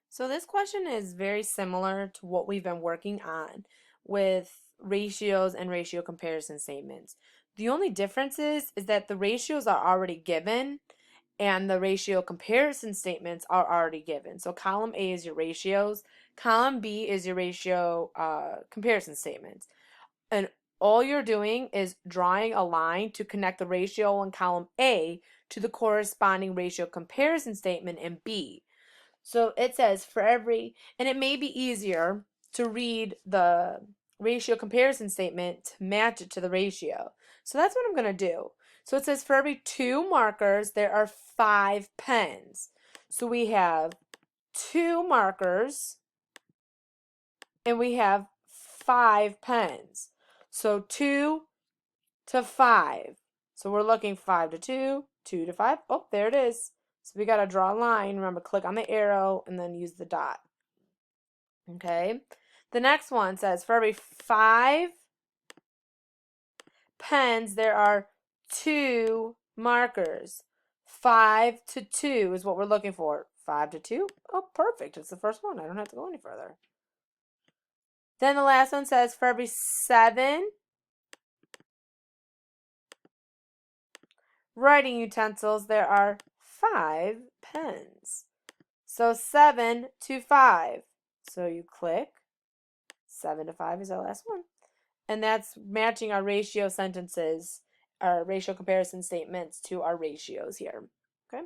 So this question is very similar to what we've been working on with ratios and ratio comparison statements. The only difference is that the ratios are already given and the ratio comparison statements are already given. So column A is your ratios, column B is your ratio comparison statements. And all you're doing is drawing a line to connect the ratio in column A to the corresponding ratio comparison statement in B. So it says for every, and it may be easier to read the ratio comparison statement to match it to the ratio. So that's what I'm going to do. So it says for every 2 markers, there are 5 pens. So we have 2 markers and we have 5 pens. So 2 to 5. So we're looking 5 to 2, 2 to 5. Oh, there it is. So we got to draw a line. Remember, click on the arrow and then use the dot. Okay. The next one says for every 5 pens, there are 2 markers. 5 to 2 is what we're looking for. 5 to 2. Oh, perfect. It's the first one. I don't have to go any further. Then the last one says for every 7 writing utensils, there are 5 pens. So 7 to 5. So you click. 7 to 5 is our last one. And that's matching our ratio sentences, our ratio comparison statements to our ratios here. Okay.